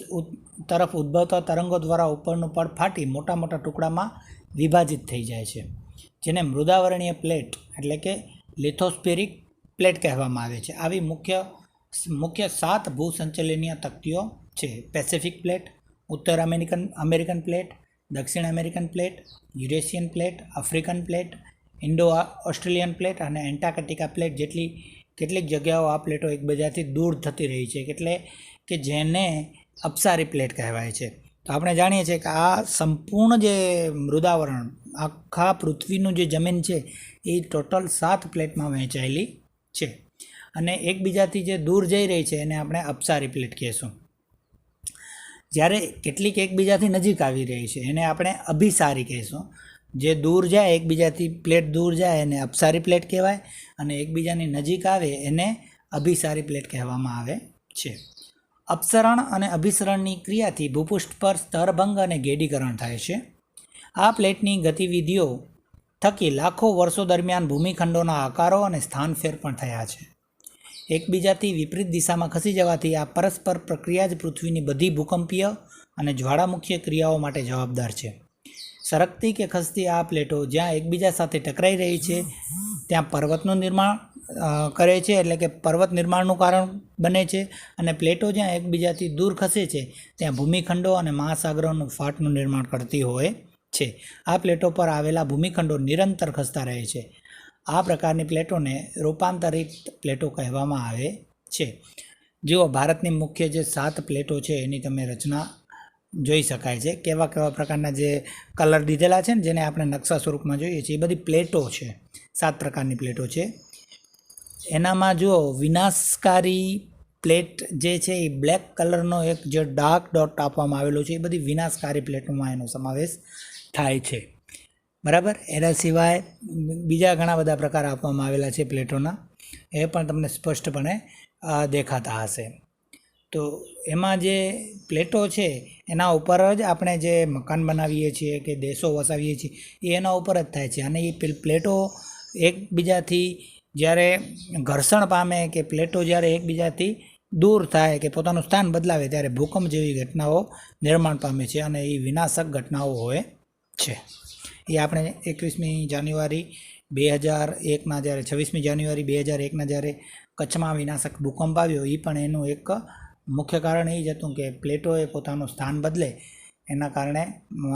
તરફ ઉદ્ભવતા તરંગો દ્વારા ઉપરનું પડ ફાટી મોટા મોટા ટુકડામાં વિભાજિત થઈ જાય છે, જેને મૃદાવરણીય પ્લેટ એટલે કે લિથોસ્ફેરિક પ્લેટ કહેવામાં આવે છે. આવી મુખ્ય 7 ભૂસંચલનીય તકતીઓ છે: પેસિફિક પ્લેટ, ઉત્તર અમેરિકન પ્લેટ, દક્ષિણ American plate, Eurasian plate, African plate, Indo Australian plate અને એન્ટાર્કટિકા પ્લેટ. કેટલીક જગ્યાઓ આ પ્લેટો એકબીજાથી દૂર થતી રહી છે, એટલે કે જેને અપસારી પ્લેટ કહેવાય છે. તો આપણે જાણીએ છીએ કે આ સંપૂર્ણ જે મૃદાવરણ આખા પૃથ્વીનું જે જમીન છે એ ટોટલ 7 પ્લેટમાં વહેંચાયેલી છે, અને એકબીજાથી જે દૂર જઈ રહી છે એને આપણે અપસારી પ્લેટ કહીશું. જ્યારે કેટલીક એકબીજાથી નજીક આવી રહી છે એને આપણે અભિસારી કહીશું. જે દૂર જાય, એકબીજાથી પ્લેટ દૂર જાય એને અપસારી પ્લેટ કહેવાય, અને એકબીજાની નજીક આવે એને અભિસારી પ્લેટ કહેવામાં આવે છે. અપસરણ અને અભિસરણની ક્રિયાથી ભૂપૃષ્ઠ પર સ્તરભંગ અને ગેડીકરણ થાય છે. આ પ્લેટની ગતિવિધિઓ થકી લાખો વર્ષો દરમિયાન ભૂમિખંડોના આકારો અને સ્થાનફેર પણ થયા છે. એકબીજાથી વિપરીત દિશામાં ખસી જવાથી આ પરસ્પર પ્રક્રિયા જ પૃથ્વીની બધી ભૂકંપીય અને જ્વાળામુખીય ક્રિયાઓ માટે જવાબદાર છે. સરકતી કે ખસતી આ પ્લેટો જ્યાં એકબીજા સાથે ટકરાઈ રહી છે ત્યાં પર્વતનું નિર્માણ કરે છે, એટલે કે પર્વત નિર્માણનું કારણ બને છે, અને પ્લેટો જ્યાં એકબીજાથી દૂર ખસે છે ત્યાં ભૂમિખંડો અને મહાસાગરોનું ફાટનું નિર્માણ કરતી હોય છે. આ પ્લેટો પર આવેલા ભૂમિખંડો નિરંતર ખસતા રહે છે. આ પ્રકારની પ્લેટોને રૂપાંતરિત પ્લેટો કહેવામાં આવે છે. જુઓ, ભારતની મુખ્ય જે 7 પ્લેટો છે એની તમે રચના જોઈ શકાય છે. કેવા પ્રકારના જે કલર દીધેલા છે ને, જેને આપણે નકશા સ્વરૂપમાં જોઈએ છીએ, એ બધી પ્લેટો છે. 7 પ્રકારની પ્લેટો છે. એનામાં જુઓ, વિનાશકારી પ્લેટ જે છે એ બ્લેક કલરનો એક જે ડાર્ક ડોટ આપવામાં આવેલો છે, એ બધી વિનાશકારી પ્લેટોમાં એનો સમાવેશ થાય છે. બરાબર. એના સિવાય બીજા ઘણા બધા પ્રકાર આપવામાં આવેલા છે પ્લેટોના, એ પણ તમને સ્પષ્ટપણે દેખાતા હશે. તો એમાં જે પ્લેટો છે એના ઉપર જ આપણે જે મકાન બનાવીએ છીએ કે દેશો વસાવીએ છીએ એ એના ઉપર જ થાય છે. અને એ પ્લેટો એકબીજાથી જ્યારે ઘર્ષણ પામે કે પ્લેટો જ્યારે એકબીજાથી દૂર થાય કે પોતાનું સ્થાન બદલાવે ત્યારે ભૂકંપ જેવી ઘટનાઓ નિર્માણ પામે છે, અને એ વિનાશક ઘટનાઓ હોય છે. એ આપણે 21મી જાન્યુઆરી 2001ના જ્યારે 26મી જાન્યુઆરી 2001ના જ્યારે કચ્છમાં વિનાશક ભૂકંપ આવ્યો, એ પણ એનું એક મુખ્ય કારણ એ જ હતું કે પ્લેટોએ પોતાનું સ્થાન બદલે એના કારણે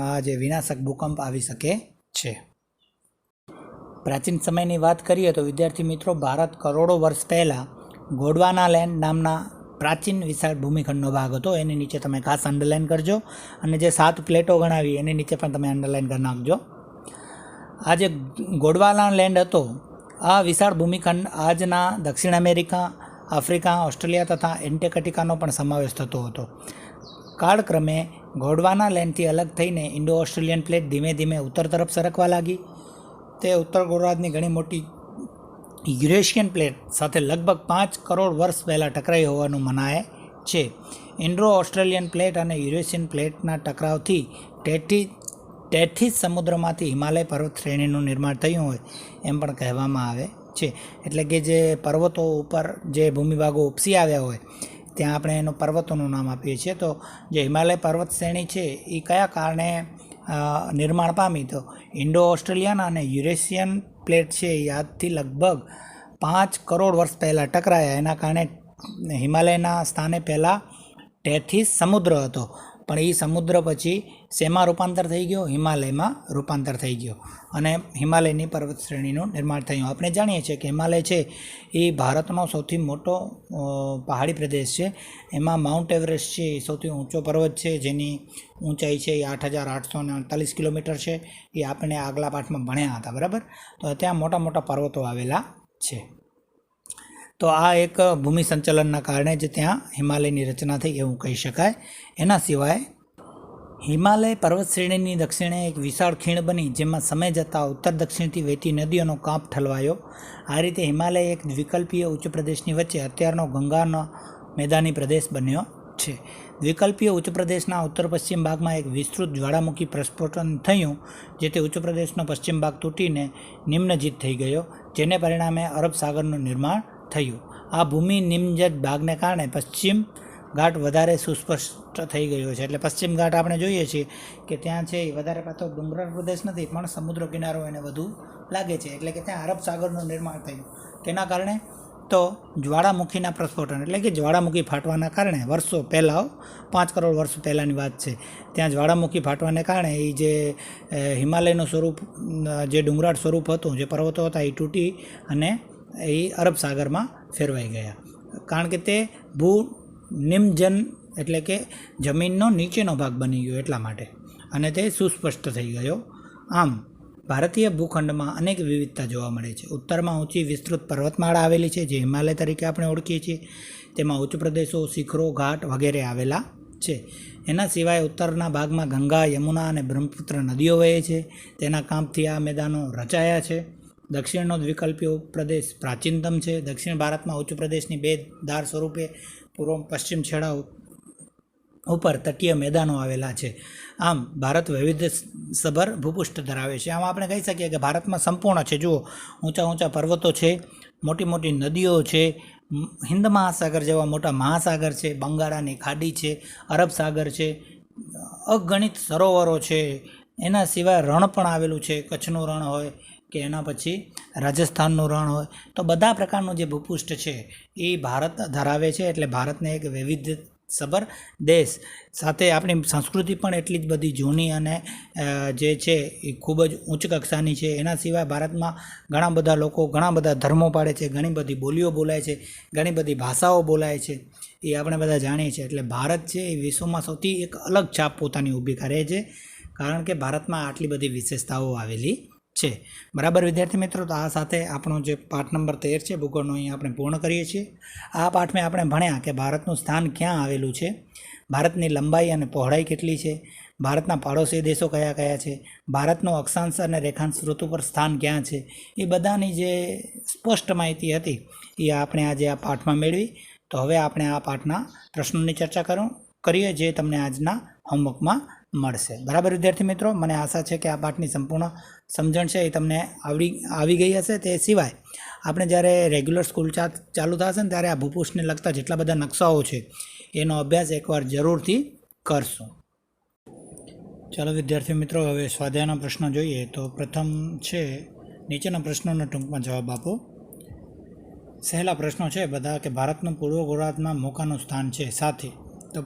આ જે વિનાશક ભૂકંપ આવી શકે છે. પ્રાચીન સમયની વાત કરીએ તો વિદ્યાર્થી મિત્રો, ભારત કરોડો વર્ષ પહેલાં ગોંડવાના લેન્ડ નામના પ્રાચીન વિશાળ ભૂમિખંડનો ભાગ હતો. એની નીચે તમે ખાસ અંડરલાઇન કરજો, અને જે 7 પ્લેટો ગણાવી એની નીચે પણ તમે અંડરલાઇન કરી નાખજો. આ જે ગોંડવાના લેન્ડ હતો, આ વિશાળ ભૂમિખંડ આજના દક્ષિણ અમેરિકા, આફ્રિકા, ઓસ્ટ્રેલિયા તથા એન્ટાર્કટિકાનો પણ સમાવેશ થતો હતો. કાળક્રમે ગોંડવાના લેન્ડથી અલગ થઈને ઇન્ડો ઓસ્ટ્રેલિયન પ્લેટ ધીમે ધીમે ઉત્તર તરફ સરકવા લાગી. તે ઉત્તર ગોળાર્ધની ઘણી મોટી યુરેશિયન પ્લેટ સાથે લગભગ 5 કરોડ વર્ષ પહેલાં ટકરાઈ હોવાનું મનાય છે. ઇન્ડો ઓસ્ટ્રેલિયન પ્લેટ અને યુરેશિયન પ્લેટના ટકરાવથી ટેથીસ સમુદ્રમાંથી હિમાલય પર્વત શ્રેણીનું નિર્માણ થયું હોય એમ પણ કહેવામાં આવે છે. એટલે કે જે પર્વતો ઉપર જે ભૂમિભાગો ઉપસી આવ્યા હોય ત્યાં આપણે એનું પર્વતોનું નામ આપીએ છીએ. તો જે હિમાલય પર્વત શ્રેણી છે એ કયા કારણે નિર્માણ પામી? તો ઇન્ડો ઓસ્ટ્રેલિયન અને યુરેશિયન પ્લેટ છે એ આજથી લગભગ 5 કરોડ વર્ષ પહેલાં ટકરાયા. એના કારણે હિમાલયના સ્થાને પહેલાં ટેથીસ સમુદ્ર હતો. પણ એ સમુદ્ર પછી શેમાં રૂપાંતર થઈ ગયો? હિમાલયમાં રૂપાંતર થઈ ગયો અને હિમાલયની પર્વત શ્રેણીનું નિર્માણ થયું. આપણે જાણીએ છીએ કે હિમાલય છે એ ભારતનો સૌથી મોટો પહાડી પ્રદેશ છે. એમાં માઉન્ટ એવરેસ્ટ છે એ સૌથી ઊંચો પર્વત છે, જેની ઊંચાઈ છે એ 8,848 કિલોમીટર છે. એ આપણે આગલા પાઠમાં ભણ્યા હતા, બરાબર. તો ત્યાં મોટા મોટા પર્વતો આવેલા છે. તો આ એક ભૂમિ સંચલનના કારણે જ ત્યાં હિમાલયની રચના થઈ એવું કહી શકાય. એના સિવાય હિમાલય પર્વત શ્રેણીની દક્ષિણે એક વિશાળ ખીણ બની, જેમાં સમય જતાં ઉત્તર દક્ષિણથી વહેતી નદીઓનો કાપ ઠલવાયો. આ રીતે હિમાલય એક દ્વિકલ્પીય ઉચ્ચ પ્રદેશની વચ્ચે અત્યારનો ગંગાનો મેદાની પ્રદેશ બન્યો છે. દ્વિકલ્પીય ઉચ્ચ પ્રદેશના ઉત્તર પશ્ચિમ ભાગમાં એક વિસ્તૃત જ્વાળામુખી પ્રસ્ફોટન થયું, જેથી ઉચ્ચ પ્રદેશનો પશ્ચિમ ભાગ તૂટીને નિમ્નજીત થઈ ગયો, જેને પરિણામે અરબ સાગરનું નિર્માણ થયું. આ ભૂમિ નિમ્નજત ભાગને કારણે પશ્ચિમ ઘાટ વધારે સુસ્પષ્ટ થઈ ગયો છે. એટલે પશ્ચિમ ઘાટ આપણે જોઈએ છીએ કે ત્યાં છે એ વધારે પાછો ડુંગરાળ પ્રદેશ નથી, પણ સમુદ્ર કિનારો એને વધુ લાગે છે. એટલે કે ત્યાં અરબ સાગરનું નિર્માણ થયું. તેના કારણે તો જ્વાળામુખીના પ્રસ્ફોટન એટલે કે જ્વાળામુખી ફાટવાના કારણે વર્ષો પહેલાં 5 કરોડ વર્ષ પહેલાંની વાત છે, ત્યાં જ્વાળામુખી ફાટવાને કારણે એ જે હિમાલયનું સ્વરૂપ, જે ડુંગરાળ સ્વરૂપ હતું, જે પર્વતો હતા, એ તૂટી અને એ અરબ સાગરમાં ફેરવાઈ ગયા. કારણ કે તે નિમ્નજન એટલે કે જમીનનો નીચેનો ભાગ બની ગયો એટલા માટે, અને તે સુસ્પષ્ટ થઈ ગયો. આમ ભારતીય ભૂખંડમાં અનેક વિવિધતા જોવા મળે છે. ઉત્તરમાં ઊંચી વિસ્તૃત પર્વતમાળા આવેલી છે, જે હિમાલય તરીકે આપણે ઓળખીએ છીએ. તેમાં ઉચ્ચ પ્રદેશો, શિખરો, ઘાટ વગેરે આવેલા છે. એના સિવાય ઉત્તરના ભાગમાં ગંગા, યમુના અને બ્રહ્મપુત્ર નદીઓ વહે છે. તેના કાંપથી આ મેદાનો રચાયા છે. દક્ષિણનો દ્વિકલ્પીય પ્રદેશ પ્રાચીનતમ છે. દક્ષિણ ભારતમાં ઉચ્ચ પ્રદેશની બે ધાર સ્વરૂપે પૂર્વ પશ્ચિમ છેડા ઉપર તટીય મેદાનો આવેલા છે. આમ ભારત વૈવિધ્યસભર ભૂપૃષ્ઠ ધરાવે છે. આમ આપણે કહી શકીએ કે ભારતમાં સંપૂર્ણ છે. જુઓ, ઊંચા ઊંચા પર્વતો છે, મોટી મોટી નદીઓ છે, હિન્દ મહાસાગર જેવા મોટા મહાસાગર છે, બંગાળાની ખાડી છે, અરબ સાગર છે, અગણિત સરોવરો છે. એના સિવાય રણ પણ આવેલું છે. કચ્છનું રણ હોય કે એના પછી રાજસ્થાનનું રણ હોય, તો બધા પ્રકારનું જે ભૂપૃષ્ઠ છે એ ભારત ધરાવે છે. એટલે ભારતને એક વૈવિધ્યસભર દેશ સાથે આપણી સંસ્કૃતિ પણ એટલી જ બધી જૂની અને જે છે એ ખૂબ જ ઉચ્ચ કક્ષાની છે. એના સિવાય ભારતમાં ઘણા બધા લોકો ઘણા બધા ધર્મો પાળે છે, ઘણી બધી બોલીઓ બોલાય છે, ઘણી બધી ભાષાઓ બોલાય છે, એ આપણે બધા જાણીએ છીએ. એટલે ભારત છે એ વિશ્વમાં સૌથી એક અલગ છાપ પોતાની ઊભી કરે છે, કારણ કે ભારતમાં આટલી બધી વિશેષતાઓ આવેલી છે. બરાબર વિદ્યાર્થી મિત્રો, તો આ સાથે આપણો જે પાઠ નંબર 13 છે ભૂગોળનો અહીં આપણે પૂર્ણ કરીએ છીએ. આ પાઠમાં આપણે ભણ્યા કે ભારતનું સ્થાન ક્યાં આવેલું છે, ભારતની લંબાઈ અને પહોળાઈ કેટલી છે, ભારતના પાડોશી દેશો કયા કયા છે, ભારતનો અક્ષાંશ અને રેખાંશ ઋતુ પર સ્થાન ક્યાં છે, એ બધાની જે સ્પષ્ટ માહિતી હતી એ આપણે આજે આ પાઠમાં મેળવી. તો હવે આપણે આ પાઠના પ્રશ્નોની ચર્ચા કરીએ, જે તમને આજના હોમવર્કમાં મળશે. બરાબર વિદ્યાર્થી મિત્રો, મને આશા છે કે આ પાઠની સંપૂર્ણ સમજણ છે એ તમને આવી ગઈ હશે. તે સિવાય આપણે જ્યારે રેગ્યુલર સ્કૂલ ચાલુ થશે ને ત્યારે આ ભૂપૃષ્ઠને લગતા જેટલા બધા નકશાઓ છે એનો અભ્યાસ એકવાર જરૂરથી કરશું. ચાલો વિદ્યાર્થી મિત્રો, હવે સ્વાધ્યાયના પ્રશ્નો જોઈએ. તો પ્રથમ છે, નીચેના પ્રશ્નોનો ટૂંકમાં જવાબ આપો. સહેલા પ્રશ્નો છે બધા કે ભારતનું પૂર્વ ગોળાર્ધમાં મોકાનું સ્થાન છે સાથે. તો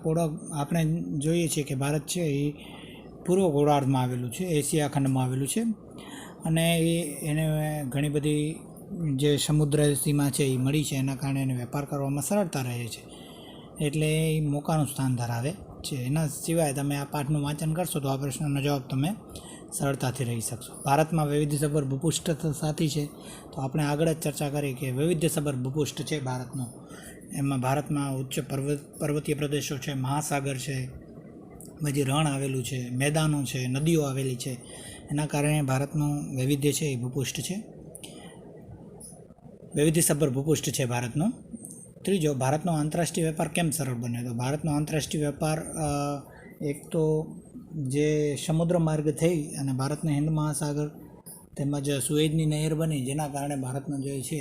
આપણે જોઈએ છીએ કે ભારત છે એ પૂર્વ ગોળાર્ધમાં આવેલું છે, એશિયા ખંડમાં આવેલું છે, અને એને ઘણી બધી જે સમુદ્ર સીમા છે એ મળી છે, એના કારણે એને વેપાર કરવામાં સરળતા રહે છે, એટલે એ મોકાનું સ્થાન ધરાવે છે. એના સિવાય તમે આ પાઠનું વાંચન કરશો તો આ પ્રશ્નનો જવાબ તમે સરળતાથી રહી શકશો. ભારતમાં વૈવિધ્યસભર ભૂપૃષ્ઠ સાથી છે, તો આપણે આગળ જ ચર્ચા કરી કે વૈવિધ્યસભર ભૂપૃષ્ઠ છે ભારતનું. એમાં ભારતમાં ઉચ્ચ પર્વતીય પ્રદેશો છે, મહાસાગર છે, પછી રણ આવેલું છે, મેદાનો છે, નદીઓ આવેલી છે, એના કારણે ભારતનું વૈવિધ્ય છે એ ભૂપૃષ્ઠ છે, વૈવિધ્યસભર ભૂપૃષ્ઠ છે ભારતનું. ત્રીજો, ભારતનો આંતરરાષ્ટ્રીય વેપાર કેમ સરળ બન્યો? તો ભારતનો આંતરરાષ્ટ્રીય વેપાર એક તો જે સમુદ્ર માર્ગ થઈ અને ભારતને હિન્દ મહાસાગર તેમજ સુએઝની નહેર બની, જેના કારણે ભારતનો જે છે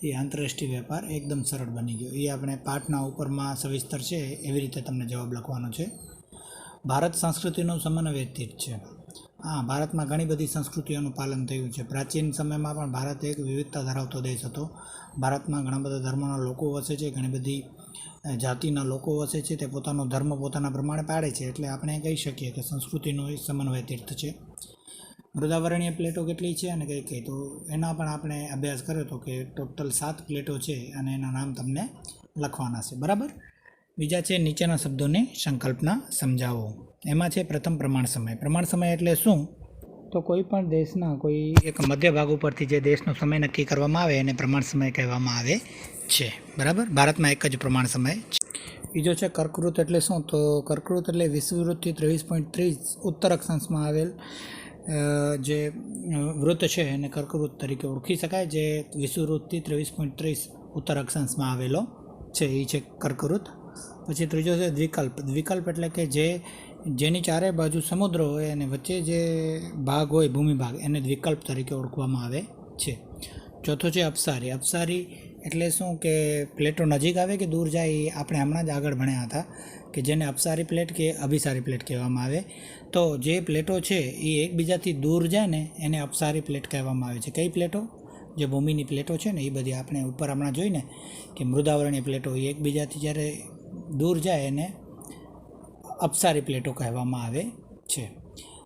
એ આંતરરાષ્ટ્રીય વેપાર એકદમ સરળ બની ગયો. એ આપણે પાઠના ઉપરમાં સવિસ્તર છે એવી રીતે તમને જવાબ લખવાનો છે. ભારત સંસ્કૃતિનું સમન્વયિત છે. હા, ભારતમાં ઘણી બધી સંસ્કૃતિઓનું પાલન થયું છે. પ્રાચીન સમયમાં પણ ભારત એક વિવિધતા ધરાવતો દેશ હતો. ભારતમાં ઘણા બધા ધર્મના લોકો વસે છે, ઘણી બધી જાતિના લોકો વસે છે. તે પોતાનો ધર્મ પોતાના પ્રમાણે પાળે છે, એટલે આપણે કહી શકીએ કે સંસ્કૃતિનો એક સમન્વય તીર્થ છે. મૃદાવરણીય પ્લેટો કેટલી છે અને કઈ કઈ, તો એના પણ આપણે અભ્યાસ કર્યો હતો કે ટોટલ 7 પ્લેટો છે અને એના નામ તમને લખવાના છે. બરાબર. બીજા છે નીચેના શબ્દોની સંકલ્પના સમજાવો. એમાં છે પ્રથમ પ્રમાણ સમય. પ્રમાણ સમય એટલે શું? તો કોઈ પણ દેશના કોઈ એક મધ્ય ભાગ ઉપરથી જે દેશનો સમય નક્કી કરવામાં આવે એને પ્રમાણ સમય કહેવામાં આવે છે. બરાબર. ભારતમાં એક જ પ્રમાણ સમય છે. બીજો છે કર્કવૃત એટલે શું? તો કર્કવૃત એટલે વિષુવવૃત્તથી 23.30 ઉત્તર અક્ષાંશમાં આવેલ જે વૃત્ત છે એને કર્કવૃત તરીકે ઓળખી શકાય, જે વિષુવવૃત્તથી 23.30 ઉત્તર અક્ષાંશમાં આવેલો છે, એ છે કર્કવૃત. પછી ત્રીજો છે દ્વિકલ્પ. દ્વિકલ્પ એટલે કે જેની ચારે બાજુ સમુદ્ર હોય અને વચ્ચે જે ભાગ હોય ભૂમિભાગ, એને દ્વિકલ્પ તરીકે ઓળખવામાં આવે છે. ચોથો છે અપસારી. અપસારી એટલે શું કે પ્લેટો નજીક આવે કે દૂર જાય, એ આપણે હમણાં જ આગળ ભણ્યા હતા કે જેને અપસારી પ્લેટ કે અભિસારી પ્લેટ કહેવામાં આવે. તો જે પ્લેટો છે એ એકબીજાથી દૂર જાય ને એને અપસારી પ્લેટ કહેવામાં આવે છે. કઈ પ્લેટો? જે ભૂમિની પ્લેટો છે ને એ બધી આપણે ઉપર હમણાં જોઈને કે મૃદાવરણીય પ્લેટો એ એકબીજાથી જ્યારે દૂર જાય એને અપસારી પ્લેટો કહેવામાં આવે છે.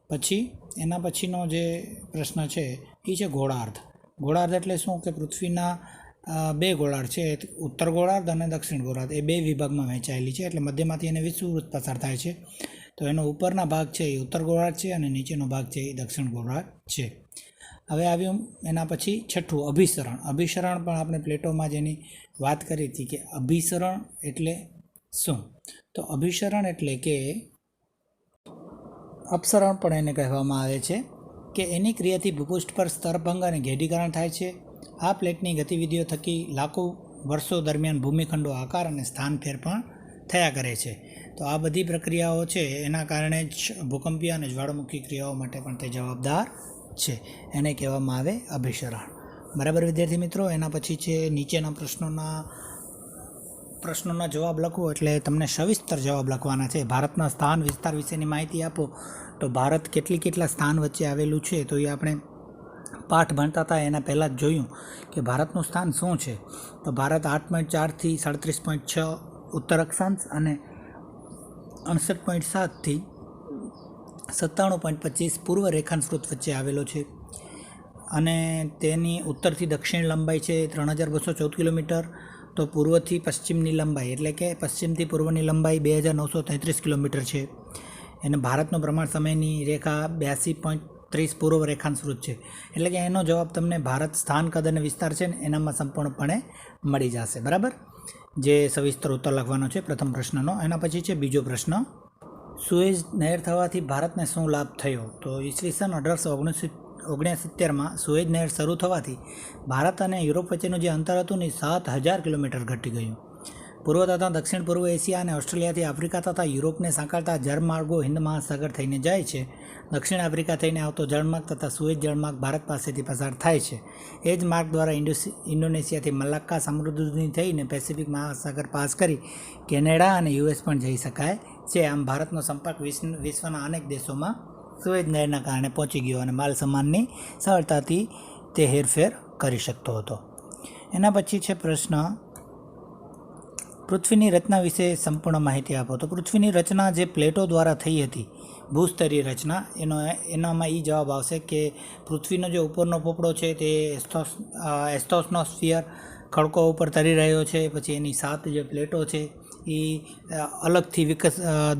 પછી એના પછીનો જે પ્રશ્ન છે એ છે ગોળાર્ધ. ગોળાર્ધ એટલે શું કે પૃથ્વીના 2 ગોળાર્ધ છે, ઉત્તર ગોળાર્ધ અને દક્ષિણ ગોળાર્ધ, એ 2 વિભાગમાં વહેંચાયેલી છે. એટલે મધ્યમાંથી એને વિષુવવૃત્ત પસાર થાય છે. તો એનો ઉપરના ભાગ છે એ ઉત્તર ગોળાર્ધ છે અને નીચેનો ભાગ છે એ દક્ષિણ ગોળાર્ધ છે. હવે આવ્યું એના પછી છઠ્ઠું અભિસરણ. અભિસરણ પણ આપણે પ્લેટોમાં જેની વાત કરી હતી કે અભિસરણ એટલે શું? તો અભિસરણ એટલે કે અપસરણ પણ એને કહેવામાં આવે છે કે એની ક્રિયાથી ભૂપૃષ્ઠ પર સ્તરભંગ અને ઘેડીકરણ થાય છે. આ પ્લેટની ગતિવિધિઓ થકી લાખો વર્ષો દરમિયાન ભૂમિખંડો આકાર અને સ્થાન ફેર પણ થયા કરે છે. તો આ બધી પ્રક્રિયાઓ છે એના કારણે જ ભૂકંપીય અને જ્વાળામુખી ક્રિયાઓ માટે પણ તે જવાબદાર છે. એને કહેવામાં આવે અભિસરણ. બરાબર વિદ્યાર્થી મિત્રો. એના પછી છે નીચેના પ્રશ્નોના જવાબ લખો, એટલે તમને સવિસ્તર જવાબ લખવાના છે. ભારતના સ્થાન વિસ્તાર વિશેની માહિતી આપો. તો ભારત કેટલા સ્થાન વચ્ચે આવેલું છે, તો એ આપણે પાઠ ભણતા હતા એના પહેલાં જ જોયું કે ભારતનું સ્થાન શું છે. તો ભારત 8.4થી 37.6 ઉત્તર અક્ષાંશ અને 68.7થી 97.25 પૂર્વ રેખાંશ વૃત્ત વચ્ચે આવેલો છે. અને તેની ઉત્તરથી દક્ષિણ લંબાઈ છે 3214 કિલોમીટર. તો પૂર્વથી પશ્ચિમની લંબાઈ એટલે કે પશ્ચિમથી પૂર્વની લંબાઈ 2933 કિલોમીટર છે. અને ભારતનો પ્રમાણ સમયની રેખા 82.30 પૂર્વ રેખાંશ વૃત્ત છે. એટલે કે એનો જવાબ તમને ભારત સ્થાન, કદ અને વિસ્તાર છે ને એનામાં સંપૂર્ણપણે મળી જશે. બરાબર. જે સવિસ્તર ઉત્તર લખવાનો છે પ્રથમ પ્રશ્નનો. એના પછી છે બીજો પ્રશ્ન. સુએઝ નહેર થવાથી ભારતને શું લાભ થયો? તો ઈસવીસન 1869માં સુએઝ નહેર શરૂ થવાથી ભારત અને યુરોપ વચ્ચેનું જે અંતર હતું ને 7000 કિલોમીટર ઘટી ગયું. પૂર્વ તથા દક્ષિણ પૂર્વ એશિયા અને ઓસ્ટ્રેલિયાથી આફ્રિકા તથા યુરોપને સાંકળતા જળમાર્ગો હિન્દ મહાસાગર થઈને જાય છે. દક્ષિણ આફ્રિકા થઈને આવતો જળમાર્ગ તથા સુએઝ જળમાર્ગ ભારત પાસેથી પસાર થાય છે. એ જ માર્ગ દ્વારા ઇન્ડોનેશિયાથી મલાક્કા સમૃદ્ધિ થઈને પેસિફિક મહાસાગર પાસ કરી કેનેડા અને યુએસ પણ જઈ શકાય છે. આમ ભારતનો સંપર્ક વિશ્વના અનેક દેશોમાં સુએઝ નહેરના કારણે પહોંચી ગયો અને માલ સામાનની સરળતાથી તે હેરફેર કરી શકતો હતો. એના પછી છે પ્રશ્ન પૃથ્વીની રચના વિશે સંપૂર્ણ માહિતી આપો. તો પૃથ્વીની રચના જે પ્લેટો દ્વારા થઈ હતી, ભૂસ્તરીય રચના, એનામાં એ જવાબ આવશે કે પૃથ્વીનો જે ઉપરનો પોપડો છે તે એસ્ટોસ્ફિયર ખડકો ઉપર તરી રહ્યો છે. પછી એની 7 જે પ્લેટો છે એ અલગથી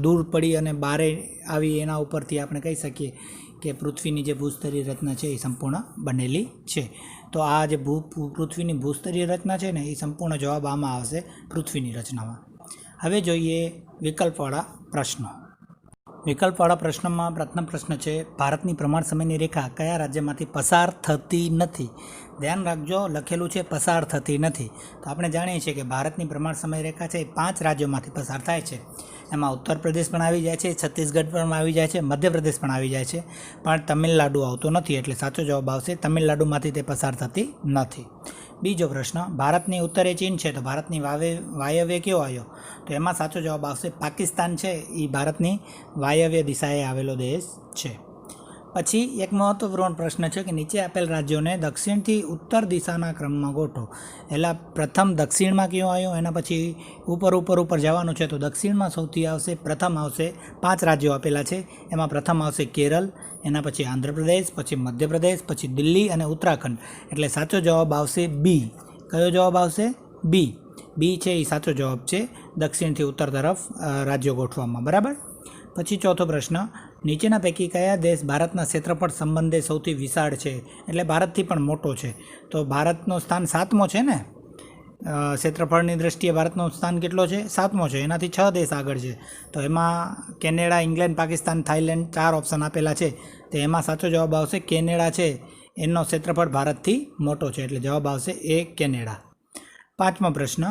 દૂર પડી અને બારે આવી, એના ઉપરથી આપણે કહી શકીએ કે પૃથ્વીની જે ભૂસ્તરીય રચના છે એ સંપૂર્ણ બનેલી છે. તો આ જે પૃથ્વીની ભૂસ્તરીય રચના છે ને એ સંપૂર્ણ જવાબ આમાં આવશે પૃથ્વીની રચનામાં. હવે જોઈએ વિકલ્પવાળા પ્રશ્નો. વિકલ્પવાળા પ્રશ્નમાં પ્રથમ પ્રશ્ન છે ભારતની પ્રમાણ સમયની રેખા કયા રાજ્યમાંથી પસાર થતી નથી? ધ્યાન રાખજો, લખેલું છે પસાર થતી નથી. તો આપણે જાણીએ છીએ કે ભારતની પ્રમાણ સમય રેખા છે એ 5 રાજ્યોમાંથી પસાર થાય છે. એમાં ઉત્તર પ્રદેશ પણ આવી જાય છે, છત્તીસગઢ પણ આવી જાય છે, મધ્યપ્રદેશ પણ આવી જાય છે, પણ તમિલનાડુ આવતો નથી. એટલે સાચો જવાબ આવશે તમિલનાડુમાંથી તે પસાર થતી નથી. બીજો પ્રશ્ન, ભારતની ઉત્તરે ચીન છે તો ભારતની વાયવ્ય કયો આવ્યો? તો એમાં સાચો જવાબ આવશે પાકિસ્તાન છે એ ભારતની વાયવ્ય દિશાએ આવેલો દેશ છે. પછી એક મહત્વપૂર્ણ પ્રશ્ન છે કે નીચે આપેલ રાજ્યોને દક્ષિણથી ઉત્તર દિશાના ક્રમમાં ગોઠવો. એટલે પ્રથમ દક્ષિણમાં કયો આવ્યો, એના પછી ઉપર જવાનું છે, તો દક્ષિણમાં સૌથી આવશે, પ્રથમ આવશે 5 રાજ્યો આપેલા છે. એમાં પ્રથમ આવશે કેરળ, એના પછી આંધ્રપ્રદેશ, પછી મધ્યપ્રદેશ, પછી દિલ્હી અને ઉત્તરાખંડ. એટલે સાચો જવાબ આવશે બી. કયો જવાબ આવશે? બી. બી છે એ સાચો જવાબ છે, દક્ષિણથી ઉત્તર તરફ રાજ્યો ગોઠવવામાં. બરાબર. પછી ચોથો પ્રશ્ન, નીચેના પૈકી કયા દેશ ભારતના ક્ષેત્રફળ સંબંધે સૌથી વિશાળ છે? એટલે ભારતથી પણ મોટો છે. તો ભારતનો સ્થાન 7મો છે ને, ક્ષેત્રફળની દૃષ્ટિએ ભારતનો સ્થાન કેટલો છે? 7મો છે. એનાથી 6 દેશ આગળ છે. તો એમાં Canada, England, Pakistan, Thailand 4 option આપેલા છે. તો એમાં સાચો જવાબ આવશે કેનેડા છે, એનો ક્ષેત્રફળ ભારતથી મોટો છે. એટલે જવાબ આવશે એ કેનેડા. 5મો પ્રશ્ન,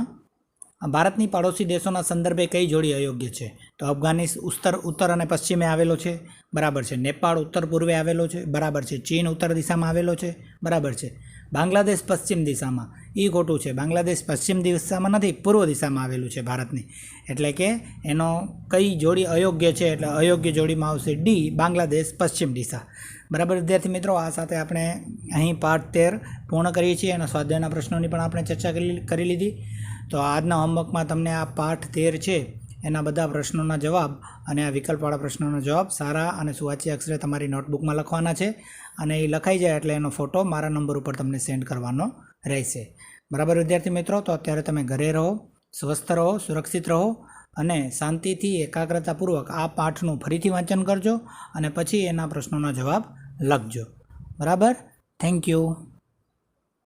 ભારતની પાડોશી દેશોના સંદર્ભે કઈ જોડી અયોગ્ય છે? તો અફઘાનિસ્તાન ઉત્તર અને પશ્ચિમે આવેલો છે, બરાબર છે. નેપાળ ઉત્તર પૂર્વે આવેલો છે, બરાબર છે. ચીન ઉત્તર દિશામાં આવેલો છે, બરાબર છે. બાંગ્લાદેશ પશ્ચિમ દિશામાં, એ ખોટું છે. બાંગ્લાદેશ પશ્ચિમ દિશામાં નથી, પૂર્વ દિશામાં આવેલું છે ભારતની. એટલે કે એનો કઈ જોડી અયોગ્ય છે? એટલે અયોગ્ય જોડીમાં આવશે ડી, બાંગ્લાદેશ પશ્ચિમ દિશા. બરાબર વિદ્યાર્થી મિત્રો, આ સાથે આપણે અહીં પાઠ 13 પૂર્ણ કરીએ છીએ અને સ્વાધ્યાયના પ્રશ્નોની પણ આપણે ચર્ચા કરી લીધી. તો આજના હોમવર્કમાં તમને આ પાઠ 13 છે એના બધા પ્રશ્નોના જવાબ અને આ વિકલ્પવાળા પ્રશ્નોના જવાબ સારા અને સુવાચ્ય અક્ષરે તમારી નોટબુકમાં લખવાના છે. અને એ લખાઈ જાય એટલે એનો ફોટો મારા નંબર ઉપર તમને સેન્ડ કરવાનો રહેશે. બરાબર વિદ્યાર્થી મિત્રો, તો અત્યારે તમે ઘરે રહો, સ્વસ્થ રહો, સુરક્ષિત રહો અને શાંતિથી એકાગ્રતાપૂર્વક આ પાઠનું ફરીથી વાંચન કરજો અને પછી એના પ્રશ્નોના જવાબ લખજો. બરાબર. Thank you.